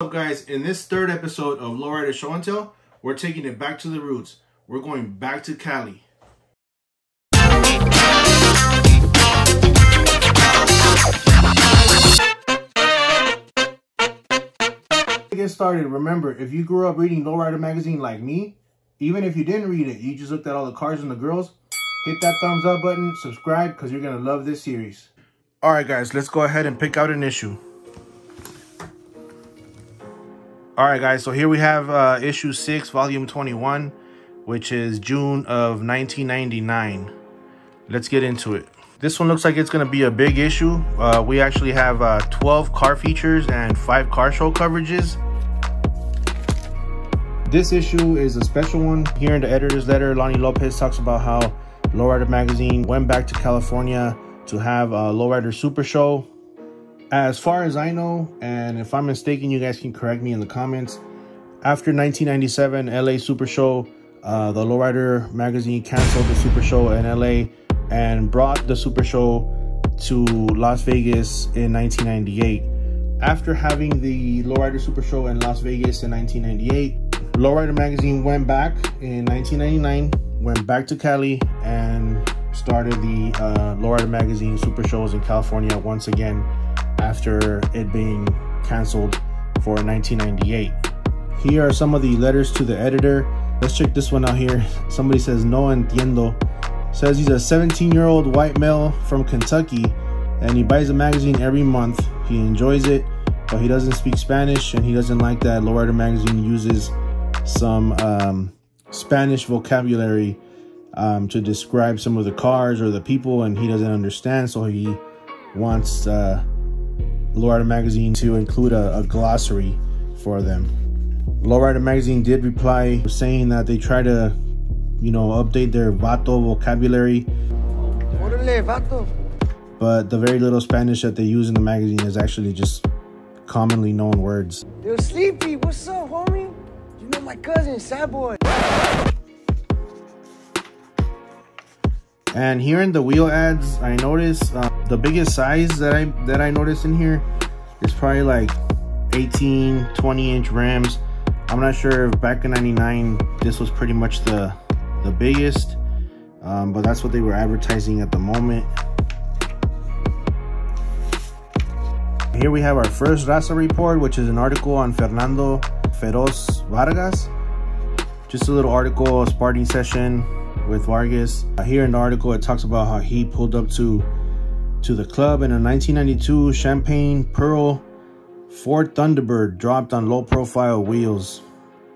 What's up, guys? In this third episode of Lowrider Show Tell, we're taking it back to the roots. We're going back to Cali. To get started, remember, if you grew up reading Lowrider Magazine like me, even if you didn't read it, you just looked at all the cars and the girls, hit that thumbs up button, subscribe, because you're going to love this series. Alright guys, let's go ahead and pick out an issue. Alright guys, so here we have issue 6, volume 21, which is June of 1999. Let's get into it. This one looks like it's going to be a big issue. We actually have 12 car features and 5 car show coverages. This issue is a special one. Here in the editor's letter, Lonnie Lopez talks about how Lowrider Magazine went back to California to have a Lowrider Super Show. As far as I know, and if I'm mistaken, you guys can correct me in the comments. After 1997 LA Super Show, the Lowrider Magazine canceled the Super Show in LA and brought the Super Show to Las Vegas in 1998. After having the Lowrider Super Show in Las Vegas in 1998, Lowrider Magazine went back in 1999, went back to Cali, and started the Lowrider Magazine Super Shows in California once again, after it being canceled for 1998. Here are some of the letters to the editor. Let's check this one out here. Somebody says, no entiendo. Says he's a 17-year-old white male from Kentucky and he buys a magazine every month. He enjoys it, but he doesn't speak Spanish, and he doesn't like that Lowrider Magazine uses some Spanish vocabulary to describe some of the cars or the people, and he doesn't understand, so he wants Lowrider Magazine to include a glossary for them. Lowrider Magazine did reply saying that they try to, you know, update their vato vocabulary. Orale, vato. But the very little Spanish that they use in the magazine is actually just commonly known words. Yo, Sleepy, what's up, homie? You know my cousin, Sad Boy. And here in the wheel ads, I noticed the biggest size that I noticed in here is probably like 18, 20-inch rims. I'm not sure if back in 99 this was pretty much the biggest, but that's what they were advertising at the moment. Here we have our first Raza report, which is an article on Fernando Feroz Vargas. Just a little article, a sparring session with Vargas. Here in the article, it talks about how he pulled up to the club in a 1992 Champagne Pearl Ford Thunderbird dropped on low-profile wheels.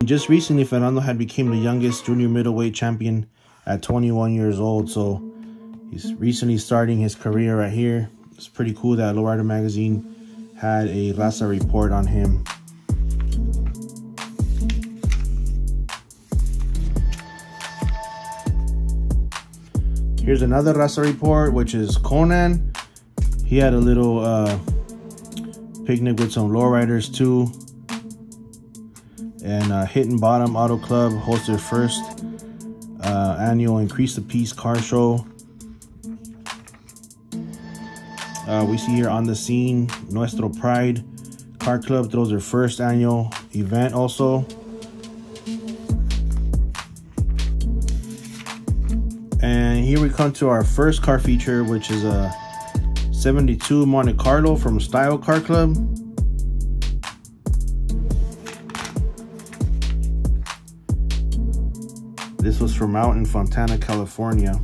And just recently, Fernando had become the youngest junior middleweight champion at 21 years old. So he's recently starting his career right here. It's pretty cool that Lowrider Magazine had a Raza report on him. Here's another Raza report, which is Conan. He had a little picnic with some lowriders too. And Hidden Bottom Auto Club hosts their first annual Increase the Peace car show. We see here on the scene, Nuestro Pride Car Club throws their first annual event also. And here we come to our first car feature, which is a 72 Monte Carlo from Style Car Club. This was from out in Fontana, California.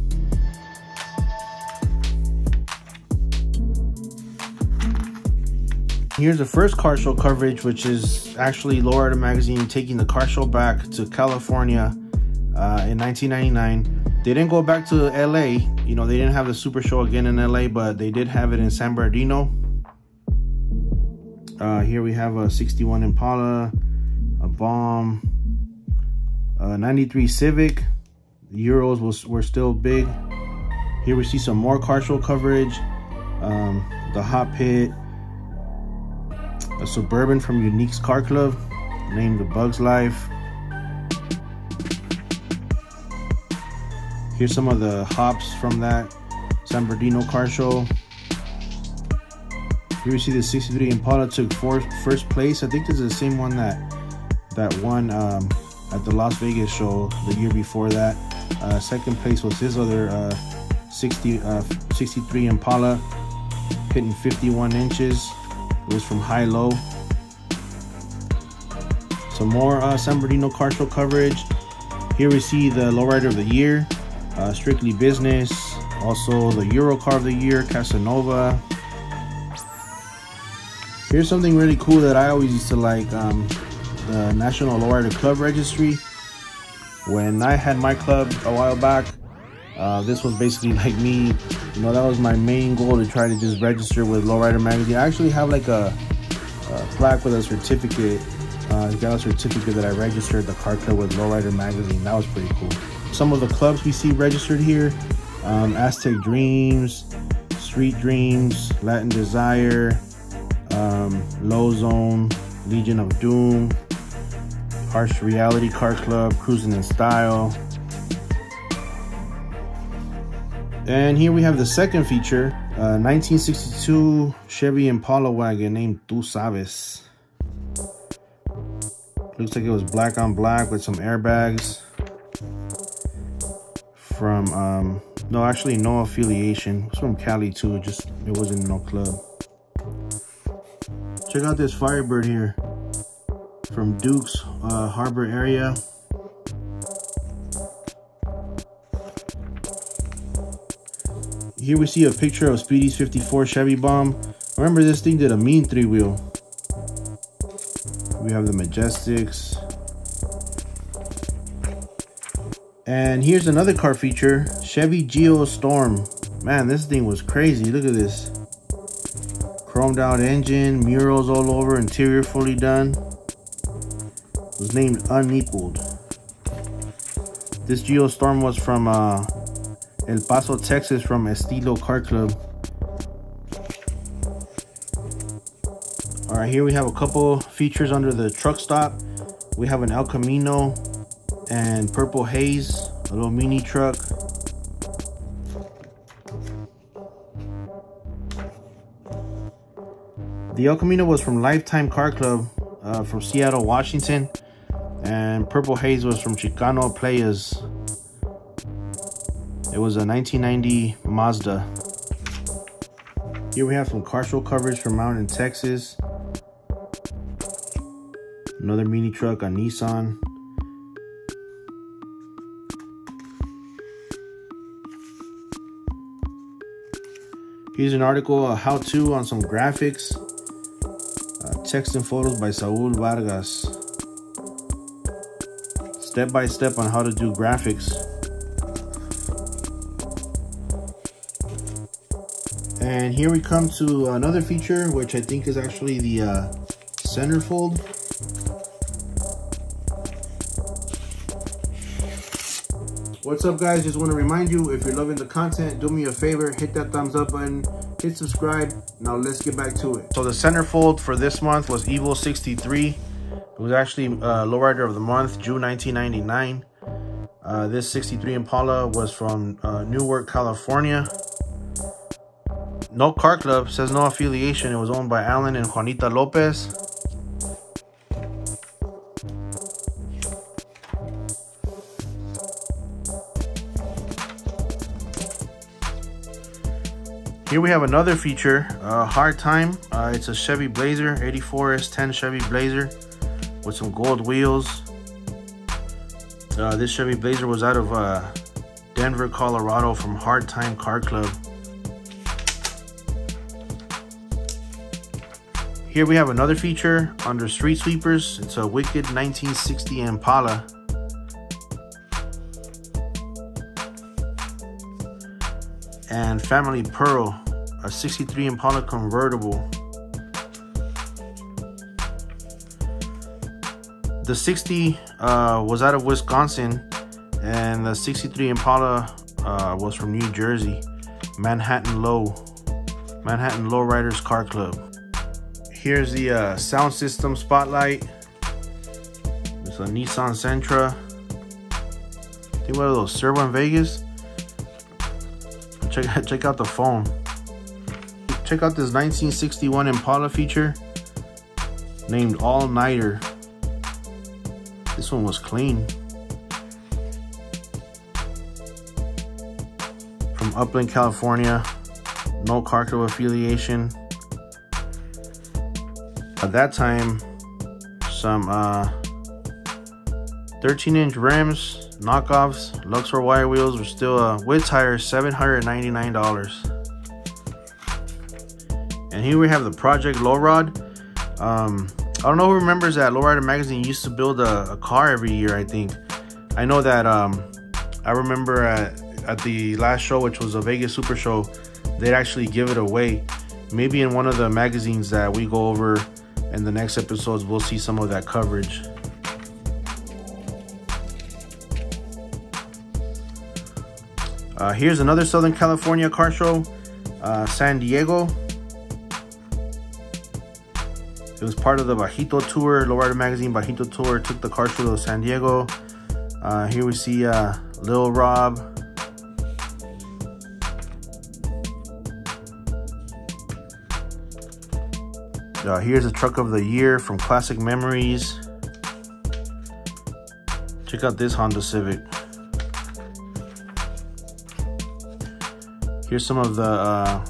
Here's the first car show coverage, which is actually Lowrider Magazine taking the car show back to California in 1999. They didn't go back to LA. You know, they didn't have the Super Show again in LA, but they did have it in San Bernardino. Here we have a 61 Impala, a Bomb, a 93 Civic. The Euros were still big. Here we see some more car show coverage. The Hot Pit, a Suburban from Unique's Car Club, named the Bugs Life. Here's some of the hops from that San Bernardino car show. Here we see the 63 Impala took first place. I think this is the same one that won at the Las Vegas show the year before that. Second place was his other 63 Impala, hitting 51 inches. It was from high-low. Some more San Bernardino car show coverage. Here we see the Lowrider of the Year, Strictly Business. Also the Euro Car of the Year, Casanova. Here's something really cool that I always used to like, the National Lowrider Club Registry. When I had my club a while back, this was basically like me, you know, that was my main goal, to try to just register with Lowrider Magazine. I actually have like a plaque with a certificate. I got a certificate that I registered the car club with Lowrider Magazine. That was pretty cool. Some of the clubs we see registered here: Aztec Dreams, Street Dreams, Latin Desire, Low Zone, Legion of Doom, Harsh Reality Car Club, Cruising in Style. And here we have the second feature, 1962 Chevy Impala wagon named Tu Sabes. Looks like it was black on black with some airbags. From, no, actually no affiliation. It was from Cali too, just it wasn't no club. Check out this Firebird here from Duke's Harbor area. Here we see a picture of Speedy's 54 Chevy Bomb. Remember, this thing did a mean 3-wheel. We have the Majestics. And here's another car feature, Chevy Geo Storm. Man, this thing was crazy. Look at this. Chromed out engine, murals all over, interior fully done. It was named Unequaled. This Geo Storm was from El Paso, Texas, from Estilo Car Club. All right, here we have a couple features under the truck stop. We have an El Camino and Purple Haze, a little mini truck. The El Camino was from Lifetime Car Club from Seattle, Washington. And Purple Haze was from Chicano Playas. It was a 1990 Mazda. Here we have some car show coverage from Mountain, Texas. Another mini truck, a Nissan. Here's an article, a how-to on some graphics. Text and photos by Saul Vargas. Step by step on how to do graphics. And here we come to another feature, which I think is actually the centerfold. What's up, guys? Just want to remind you, if you're loving the content, do me a favor, hit that thumbs up button, hit subscribe. Now let's get back to it. So the centerfold for this month was Evil 63. It was actually Lowrider of the Month, June 1999. This 63 Impala was from Newark, California. No car club, says no affiliation. It was owned by Alan and Juanita Lopez. Here we have another feature, Hard Time. It's a Chevy Blazer, 84 S10 Chevy Blazer with some gold wheels. This Chevy Blazer was out of Denver, Colorado, from Hard Time Car Club. Here we have another feature under Street Sweepers. It's a Wicked 1960 Impala. And Family Pearl, a 63 Impala convertible. The 60 was out of Wisconsin, and the 63 Impala was from New Jersey, Manhattan Lowriders Car Club. Here's the sound system spotlight. It's a Nissan Sentra. I think one of those Servo in Vegas. Check out the foam. check out this 1961 Impala feature named All Nighter. This one was clean. From Upland, California. No car club affiliation. At that time, some 13-inch rims, knockoffs, Luxor wire wheels were still with tires, $799. And here we have the Project Low Rod. I don't know who remembers that Lowrider Magazine used to build a car every year, I think. I know that I remember at the last show, which was a Vegas Super Show, they'd actually give it away. Maybe in one of the magazines that we go over in the next episodes, we'll see some of that coverage. Here's another Southern California car show, San Diego. It was part of the Bajito tour. Lowrider Magazine Bajito tour took the car show to San Diego. Here we see Lil Rob. Here's a truck of the year from Classic Memories. Check out this Honda Civic. Here's some of the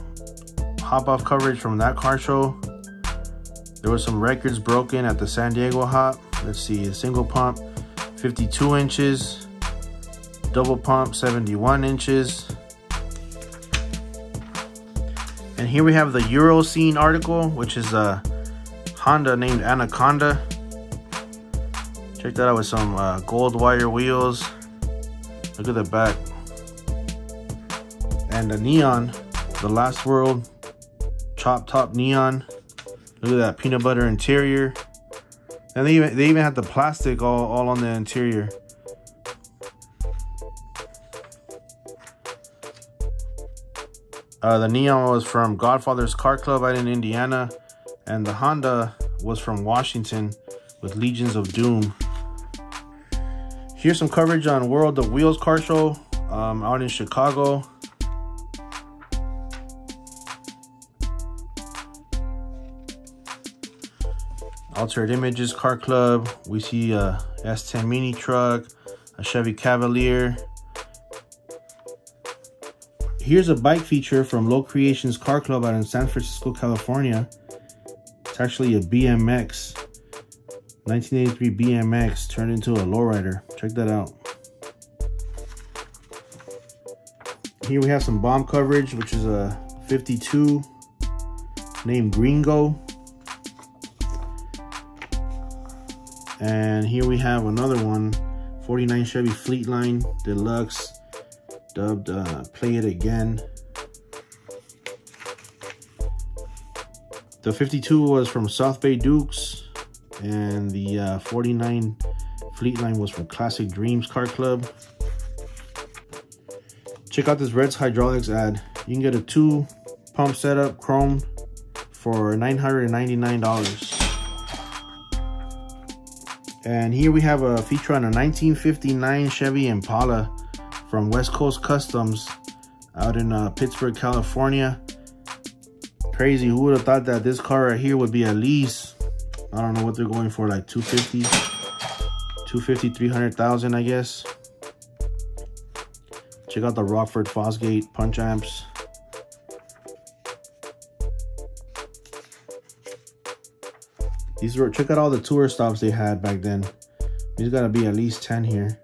hop-off coverage from that car show. There were some records broken at the San Diego hop. Let's see, a single pump, 52 inches. Double pump, 71 inches. And here we have the Euro Scene article, which is a Honda named Anaconda. Check that out with some gold wire wheels. Look at the back. And the neon, the Last World chop top neon. Look at that peanut butter interior. And they even had the plastic all on the interior. The neon was from Godfather's Car Club out in Indiana. And the Honda was from Washington with Legions of Doom. Here's some coverage on World of Wheels car show out in Chicago. Altered Images Car Club. We see a S10 mini truck, a Chevy Cavalier. Here's a bike feature from Low Creations Car Club out in San Francisco, California. It's actually a BMX. 1983 BMX turned into a lowrider. Check that out. Here we have some bomb coverage, which is a 52 named Gringo. And here we have another one, 49 Chevy Fleetline Deluxe, dubbed Play It Again. The 52 was from South Bay Dukes, and the 49 Fleetline was from Classic Dreams Car Club. Check out this Red's Hydraulics ad. You can get a 2-pump setup, chrome, for $999. And here we have a feature on a 1959 Chevy Impala from West Coast Customs out in Pittsburgh, California. Crazy, who would have thought that this car right here would be at least, I don't know what they're going for, like 250, 300,000, I guess. Check out the Rockford Fosgate punch amps. These were, check out all the tour stops they had back then. These gotta be at least 10 here.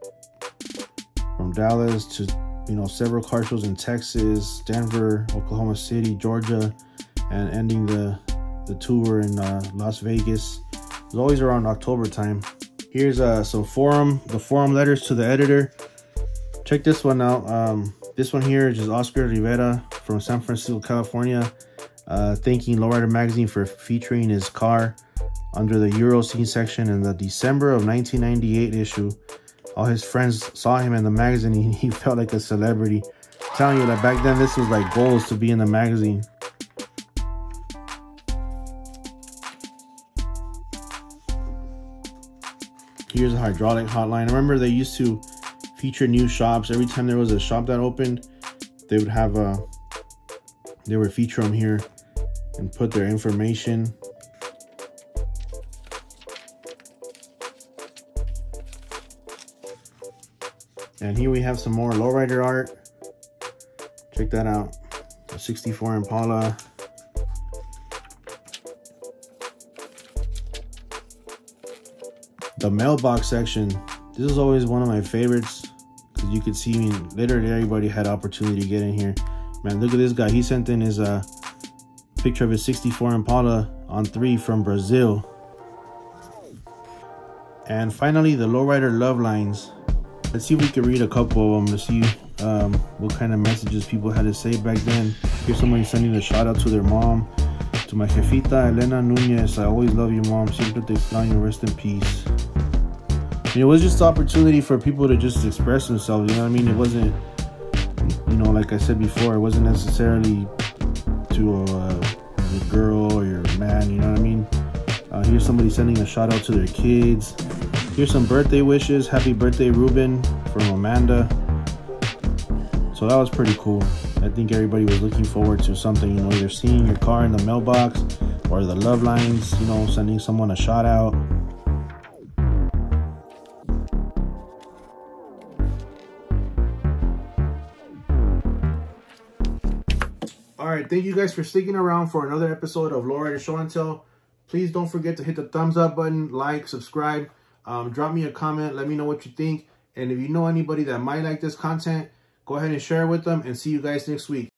From Dallas to, you know, several car shows in Texas, Denver, Oklahoma City, Georgia, and ending the tour in Las Vegas. It's always around October time. Here's some the forum letters to the editor. Check this one out. This one here is just Oscar Rivera from San Francisco, California, thanking Lowrider Magazine for featuring his car under the Euro Scene section in the December of 1998 issue. All his friends saw him in the magazine and he felt like a celebrity. I'm telling you that back then this was like goals to be in the magazine. Here's a hydraulic hotline. I remember they used to feature new shops. Every time there was a shop that opened, they would have they would feature them here. and put their information. And here we have some more Lowrider art. Check that out. A 64 Impala. The mailbox section. This is always one of my favorites because you could see, literally everybody had opportunity to get in here. Man, look at this guy. He sent in his picture of his 64 Impala on 3 from Brazil. And finally, the Lowrider love lines. Let's see if we can read a couple of them to see what kind of messages people had to say back then. Here's somebody sending a shout out to their mom. To my jefita Elena Nunez, I always love you, mom. Siempre te extraño, rest in peace. And it was just an opportunity for people to just express themselves, you know what I mean? It wasn't, you know, like I said before, it wasn't necessarily to a girl or your man, you know what I mean? Here's somebody sending a shout out to their kids. Here's some birthday wishes. Happy birthday, Ruben, from Amanda. So that was pretty cool. I think everybody was looking forward to something, you know, either seeing your car in the mailbox or the love lines, you know, sending someone a shout out. All right, thank you guys for sticking around for another episode of Lowrider Show Tell. Please don't forget to hit the thumbs up button, like, subscribe. Drop me a comment. Let me know what you think. And if you know anybody that might like this content, go ahead and share it with them. And see you guys next week.